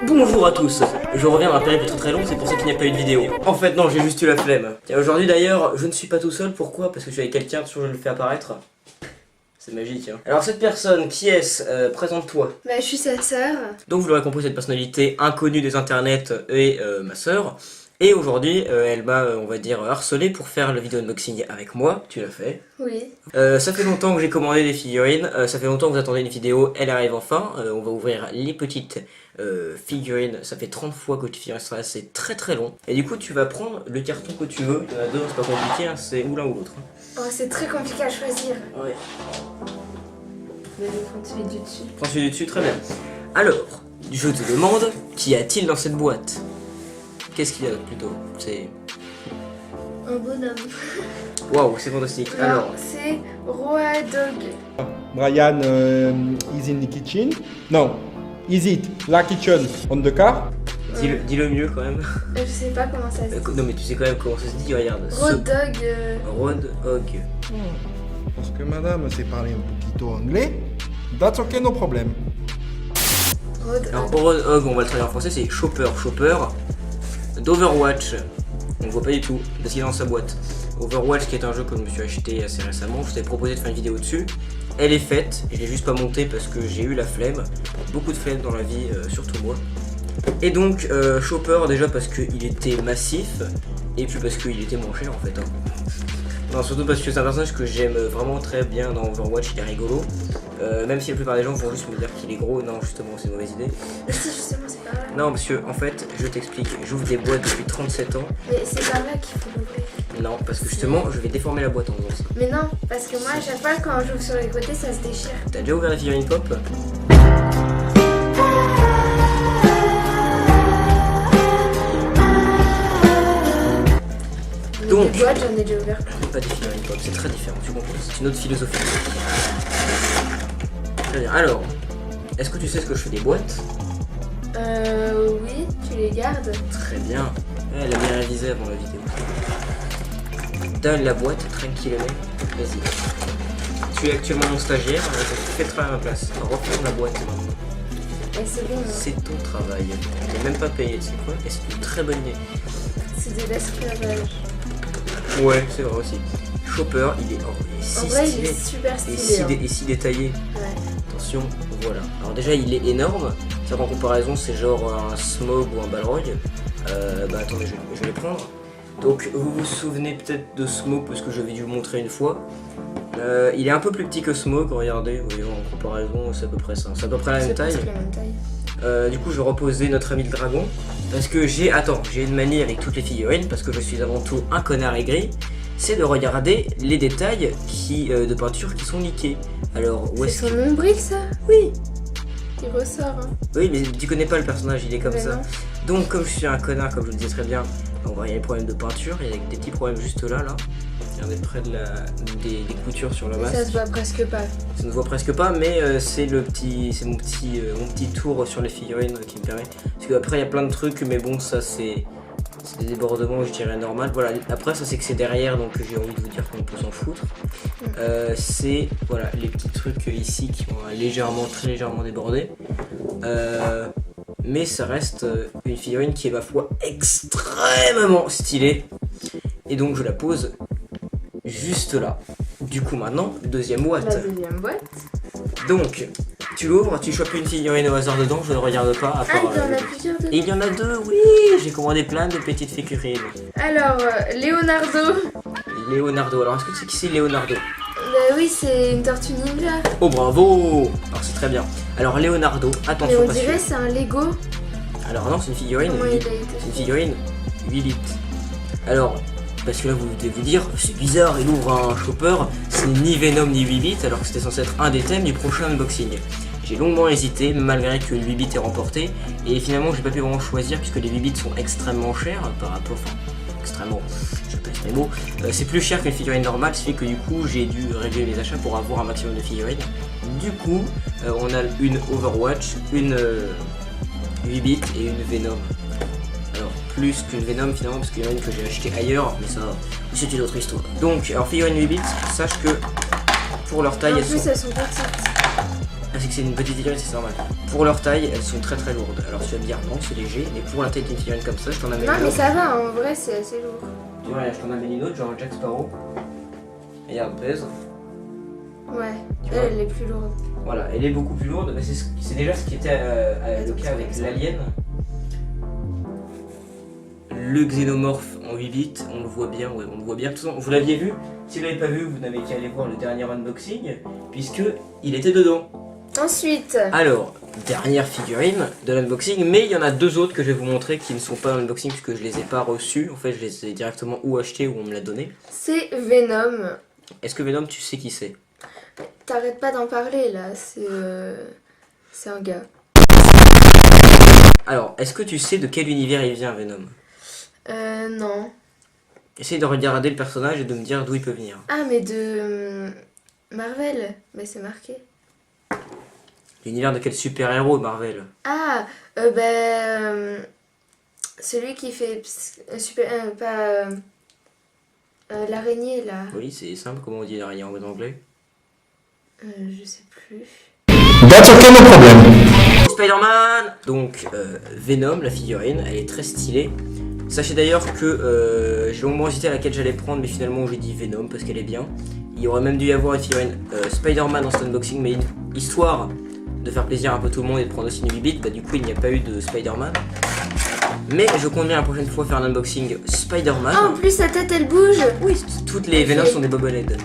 Bonjour à tous, je reviens d'un périple très long, c'est pour ça qu'il n'y a pas eu de vidéo. En fait non, j'ai juste eu la flemme. Tiens, aujourd'hui d'ailleurs, je ne suis pas tout seul, pourquoi? Parce que je suis avec quelqu'un, toujours je le fais apparaître. C'est magique hein. Alors cette personne, qui est-ce? Présente-toi. Bah je suis sa sœur. Donc vous l'aurez compris, cette personnalité inconnue des internets est ma sœur. Et aujourd'hui, elle m'a, on va dire, harcelé pour faire le vidéo unboxing avec moi. Tu l'as fait. Oui. Ça fait longtemps que j'ai commandé des figurines. Ça fait longtemps que vous attendez une vidéo. Elle arrive enfin. On va ouvrir les petites figurines. Ça fait 30 fois que tu figurines ça. C'est très très long. Et du coup, tu vas prendre le carton que tu veux. Il y en a deux, c'est pas compliqué. Hein. C'est ou l'un ou l'autre. Oh, c'est très compliqué à choisir. Ouais. Mais je vais prendre celui du dessus. Prends celui du dessus, très bien. Alors, je te demande, qu'y a-t-il dans cette boîte? Qu'est-ce qu'il y a plutôt? C'est... Un bonhomme. Waouh, c'est fantastique. Alors, c'est Roa Dog. Brian is in the kitchen. No, is it la kitchen on the car? dis-le mieux quand même. Je sais pas comment ça se dit. Non mais tu sais quand même comment ça se dit, regarde. Road Dog. Road Hog. Parce que madame sait parler un poquito anglais. That's okay, no problem. Road Alors Hog. Road Hog, on va le traduire en français, c'est Chopper d'Overwatch. On voit pas du tout, parce qu'il est dans sa boîte. Overwatch qui est un jeu que je me suis acheté assez récemment, je t'avais proposé de faire une vidéo dessus. Elle est faite, je l'ai juste pas montée parce que j'ai eu la flemme. Beaucoup de flemme dans la vie, surtout moi. Et donc Chopper déjà parce qu'il était massif, et puis parce qu'il était moins cher en fait. Hein. Non, surtout parce que c'est un personnage que j'aime vraiment très bien dans Overwatch, il est rigolo. Même si la plupart des gens vont juste me dire qu'il est gros, non justement c'est une mauvaise idée. Mais si justement c'est pas là. Non parce que en fait, je t'explique, j'ouvre des boîtes depuis 37 ans. Mais c'est par là qu'il faut l'ouvrir. Non, parce que justement, je vais déformer la boîte en faisant ça. Mais non, parce que moi à chaque fois quand j'ouvre sur les côtés ça se déchire. T'as déjà ouvert la figurine pop? Donc, les boîtes j'en ai déjà ouvert. pas des figurines pop, c'est très différent, tu comprends? C'est une autre philosophie. Très bien, alors, est-ce que tu sais ce que je fais des boîtes? Oui, tu les gardes. Très bien. Elle a bien révisé avant la vidéo. Donne la boîte tranquillement. Vas-y. Tu es actuellement mon stagiaire, fais le travail à ma place. Reprends la boîte. Et c'est bon. Hein. C'est ton travail. Tu n'es même pas payé, tu sais quoi? Et c'est une très bonne idée. C'est de l'esclavage. Ouais, c'est vrai aussi. Chopper, il est si En vrai, stylé. il est super stylé. Et si détaillé. Ouais. Attention, voilà. Alors déjà, il est énorme. C'est qu'en comparaison, c'est genre un Smog ou un Balrog. Bah attendez, je vais les prendre. Donc vous vous souvenez peut-être de Smog parce que j'avais dû vous montrer une fois. Il est un peu plus petit que Smog, regardez, voyons, en comparaison c'est à peu près ça. C'est à peu près la même taille. La même taille. Du coup je vais reposer notre ami le dragon. Parce que j'ai une manie avec toutes les figurines, parce que je suis avant tout un connard aigri. C'est de regarder les détails de peinture qui sont niqués. Alors où est-ce C'est son nombril ça? Oui. Il ressort hein. Oui mais tu connais pas le personnage, il est comme Mais ça. non. Donc comme je suis un connard, comme je le disais très bien, on va y avoir des problèmes de peinture, il y a des petits problèmes juste là. Regardez près de des coutures sur le Et masque. ça se voit presque pas. Ça ne se voit presque pas, mais c'est mon petit tour sur les figurines qui me permet. Parce qu'après il y a plein de trucs, mais bon ça c'est des débordements, je dirais normal. Voilà, après ça c'est que c'est derrière, donc j'ai envie de vous dire qu'on peut s'en foutre. C'est voilà les petits trucs ici qui vont très légèrement débordés. Mais ça reste une figurine qui est ma foi extrêmement stylée. Et donc je la pose juste là. Du coup maintenant, deuxième boîte. La deuxième boîte. Donc, tu l'ouvres, tu chopes une figurine au hasard dedans, je ne regarde pas. À part, Ah, il y en a plusieurs dedans. Et il y en a deux, oui. J'ai commandé plein de petites figurines. Alors, Leonardo. Leonardo, alors est-ce que tu sais qui c'est Leonardo? Bah oui, c'est une tortue ninja. Oh bravo. Alors c'est très bien. Alors Leonardo, Mais attention on parce dirait que... c'est un Lego. Alors non, c'est une figurine. Comment il a été C'est une fait? figurine 8 bits. Alors, parce que là vous devez vous dire, c'est bizarre, il ouvre un Chopper, c'est ni Venom ni 8 bits, alors que c'était censé être un des thèmes du prochain unboxing. J'ai longuement hésité, malgré que le 8 bits est remporté, et finalement j'ai pas pu vraiment choisir puisque les 8 bits sont extrêmement chers par rapport, enfin, extrêmement, je pèse mes mots, c'est plus cher qu'une figurine normale, ce qui fait que du coup j'ai dû réduire mes achats pour avoir un maximum de figurines. Du coup, on a une Overwatch, une 8 bits et une Venom. Alors plus qu'une Venom finalement parce qu'il y en a une que j'ai acheté ailleurs, mais ça c'est une autre histoire. Donc alors figurine 8 bits, sache que pour leur taille En elles plus sont... elles sont petites. Ah, c'est que c'est une petite figurine, c'est normal. Pour leur taille, elles sont très lourdes. Alors tu vas me dire non, c'est léger, mais pour la taille d'une figurine comme ça, je t'en amène Non, une mais autre. ça va, en vrai, c'est assez lourd. Tu vois, je t'en amène une autre, genre Jack Sparrow. Et regarde, pèse. Ouais, Tu vois. elle est plus lourde. Voilà, elle est beaucoup plus lourde, mais c'est déjà ce qui était le cas avec l'Alien. Le xénomorphe en 8 bits, on le voit bien, ouais, on le voit bien. De toute façon, vous l'aviez vu. Si vous l'avez pas vu, vous n'avez qu'à aller voir le dernier unboxing, puisque il était dedans. Ensuite, Alors, dernière figurine de l'unboxing, mais il y en a deux autres que je vais vous montrer qui ne sont pas dans l'unboxing puisque je les ai pas reçus. En fait, je les ai directement ou achetés ou on me l'a donné. c'est Venom. Est-ce que Venom, tu sais qui c'est? T'arrêtes pas d'en parler là, c'est un gars. Alors, est-ce que tu sais de quel univers il vient, Venom? Non. Essaye de regarder le personnage et de me dire d'où il peut venir. Ah, mais de Marvel, mais c'est marqué. L'univers de quel super-héros, Marvel? Ah, celui qui fait l'araignée là. Oui, c'est simple, comment on dit l'araignée en anglais? Je sais plus. That's okay, no problem. Spider-Man. Donc, Venom, la figurine, elle est très stylée. Sachez d'ailleurs que j'ai longuement hésité à laquelle j'allais prendre, mais finalement j'ai dit Venom parce qu'elle est bien. Il aurait même dû y avoir une figurine Spider-Man dans cet unboxing, mais histoire de faire plaisir un peu tout le monde et de prendre aussi une 8 bits, bah du coup il n'y a pas eu de Spider-Man. Mais je compte bien la prochaine fois faire un unboxing Spider-Man. Ah, en plus sa tête elle bouge. Oui, toutes les Venom sont des bobbleheads.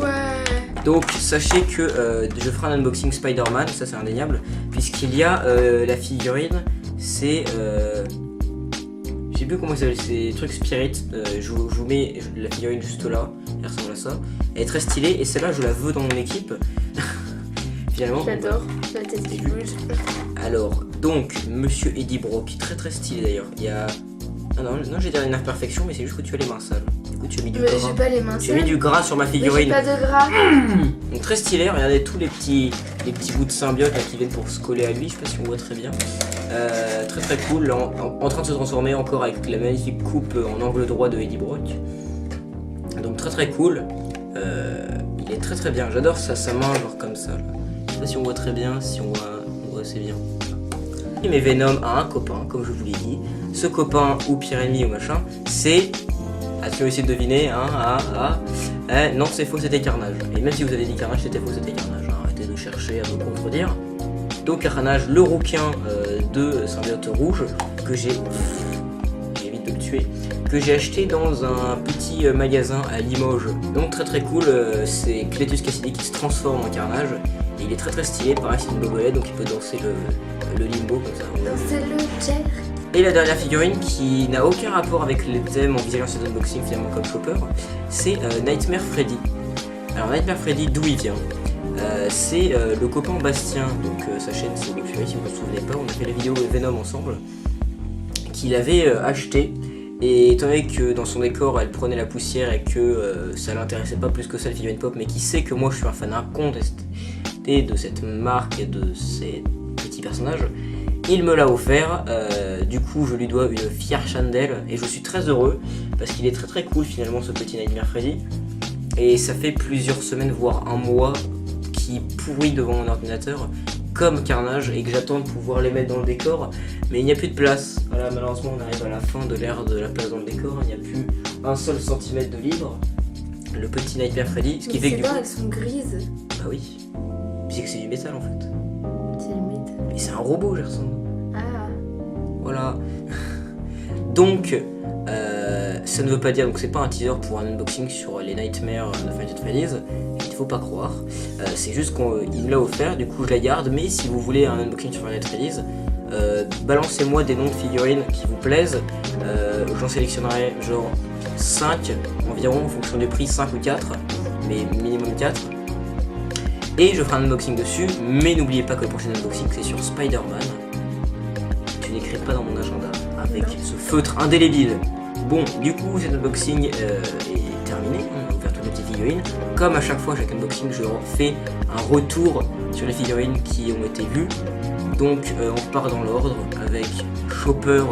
Ouais. Donc sachez que je ferai un unboxing Spider-Man, ça c'est indéniable, puisqu'il y a la figurine, c'est... je sais plus comment ça s'appelle, c'est truc Spirit, je vous mets la figurine juste là, elle ressemble à ça. Elle est très stylée et celle-là je la veux dans mon équipe. Finalement. J'adore la tête qui bouge. Alors, donc, Monsieur Eddie Brock, très stylé d'ailleurs. Il y a... Ah non, j'ai dire une imperfection, mais c'est juste que tu as les mains sales. Du coup, tu as mis du Mais gras. j'ai pas les mains Tu as mis du gras sur ma Mais j'ai figurine. pas de gras. Donc très stylé, regardez tous les petits bouts de symbiote là, qui viennent pour se coller à lui, je sais pas si on voit très bien. Très cool, là, en train de se transformer encore avec la magnifique coupe en angle droit de Eddie Brock. Donc très cool. Il est très bien, j'adore ça, sa main genre comme ça. Là. Je sais pas si on voit très bien, si on voit assez bien. Mais Venom a un copain, comme je vous l'ai dit. Ce copain ou pire ennemi ou machin, c'est... As-tu essayé de deviner non, c'est faux, c'était Carnage. Et même si vous avez dit Carnage, c'était faux, c'était Carnage. Hein. Arrêtez de chercher à me contredire. Donc Carnage, le rouquin de symbiote rouge, que j'évite de le tuer, que j'ai acheté dans un petit magasin à Limoges. Donc très cool, c'est Cletus Cassidy qui se transforme en Carnage. Et il est très stylé, pareil c'est une bobolette, donc il peut danser le limbo comme ça. Danser le chair. Et la dernière figurine qui n'a aucun rapport avec les thèmes en visionnant cet unboxing finalement comme Chopper, c'est Nightmare Freddy. Alors Nightmare Freddy, d'où il vient? C'est le copain Bastien, donc sa chaîne c'est Bob Fury si vous ne vous souvenez pas, on a fait la vidéo Venom ensemble, qu'il avait acheté. Et étant donné que dans son décor elle prenait la poussière et que ça l'intéressait pas plus que ça le figurine pop, mais qui sait que moi je suis un fan incontesté de cette marque et de ces petits personnages, il me l'a offert. Du coup je lui dois une fière chandelle et je suis très heureux parce qu'il est très cool finalement ce petit Nightmare Freddy. Et ça fait plusieurs semaines voire un mois qui pourrit devant mon ordinateur comme Carnage et que j'attends de pouvoir les mettre dans le décor, mais il n'y a plus de place. Voilà, malheureusement on arrive à la fin de l'ère de la place dans le décor, il n'y a plus un seul centimètre de libre. Le petit Nightmare Freddy, ce qui fait que du coup... elles sont grises. Bah oui, c'est que c'est du métal en fait. C'est le métal. Mais c'est un robot Gerson. Ah. Voilà. Donc, ça ne veut pas dire, donc c'est pas un teaser pour un unboxing sur les Nightmares de Five Nights at Freddy's, il faut pas croire. C'est juste qu'il me l'a offert, du coup je la garde, mais si vous voulez un unboxing sur Five Nights at Freddy's, balancez-moi des noms de figurines qui vous plaisent. J'en sélectionnerai genre 5 environ en fonction du prix, 5 ou 4, mais minimum 4. Et je ferai un unboxing dessus, mais n'oubliez pas que le prochain unboxing c'est sur Spider-Man. Tu n'écris pas dans mon agenda avec ce feutre indélébile. Bon, du coup cet unboxing est terminé, on a ouvert toutes les petites figurines. Comme à chaque fois, chaque unboxing, je fais un retour sur les figurines qui ont été vues. Donc on part dans l'ordre avec Chopper,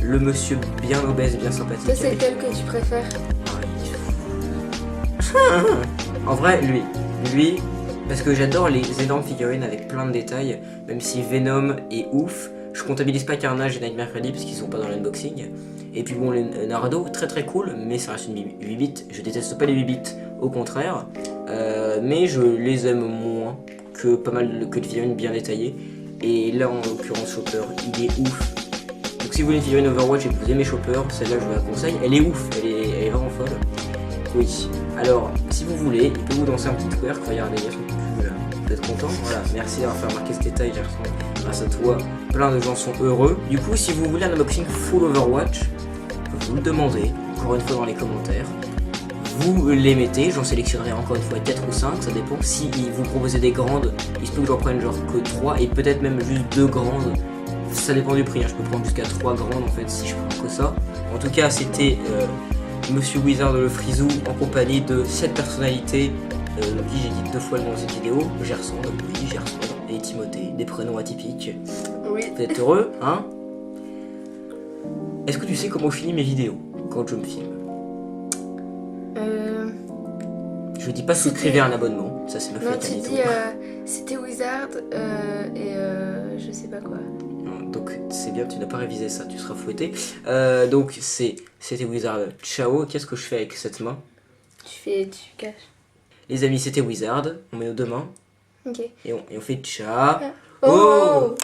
le monsieur bien obèse, bien sympathique. Ça c'est lequel que tu préfères? En vrai, lui, Parce que j'adore les énormes figurines avec plein de détails, même si Venom est ouf. Je comptabilise pas Carnage et Nightmare Freddy parce qu'ils sont pas dans l'unboxing. Et puis bon, les Nardo, très cool, mais ça reste une 8 bits. Je déteste pas les 8 bits, au contraire. Mais je les aime moins que pas mal que de figurines bien détaillées. Et là, en l'occurrence, Chopper, il est ouf. Donc si vous voulez une figurine Overwatch et que vous aimez Chopper, celle-là je vous la conseille. Elle est ouf, elle est vraiment folle. Oui, alors si vous voulez, il peut vous danser un petit twerk, regardez, il y a son cul là. Vous êtes content? Voilà, merci d'avoir fait remarquer ce détail, Gerson. Grâce à toi, plein de gens sont heureux. Du coup, si vous voulez un unboxing full Overwatch, vous le demandez, encore une fois dans les commentaires. Vous les mettez, j'en sélectionnerai encore une fois 4 ou 5, ça dépend. Si vous proposez des grandes, il se peut que j'en prenne genre que 3 et peut-être même juste 2 grandes. Ça dépend du prix, hein. Je peux prendre jusqu'à 3 grandes en fait si je prends que ça. En tout cas, c'était Monsieur Wizard le Frisou en compagnie de 7 personnalités qui j'ai dit 2 fois le nom de cette vidéo. Gerson, oui, Gerson et Timothée, des prénoms atypiques. Oui. Vous êtes heureux, hein? Est-ce que tu sais comment je finis mes vidéos quand je me filme? Je dis pas souscrivez un abonnement, ça c'est ma Non, fête tu à dis c'était Wizard et je sais pas quoi. Donc c'est bien, tu n'as pas révisé ça, tu seras fouetté. Donc c'était Wizard, ciao. Qu'est-ce que je fais avec cette main? Tu caches. Les amis, c'était Wizard, on met nos deux mains Ok. et on fait ciao. Oh.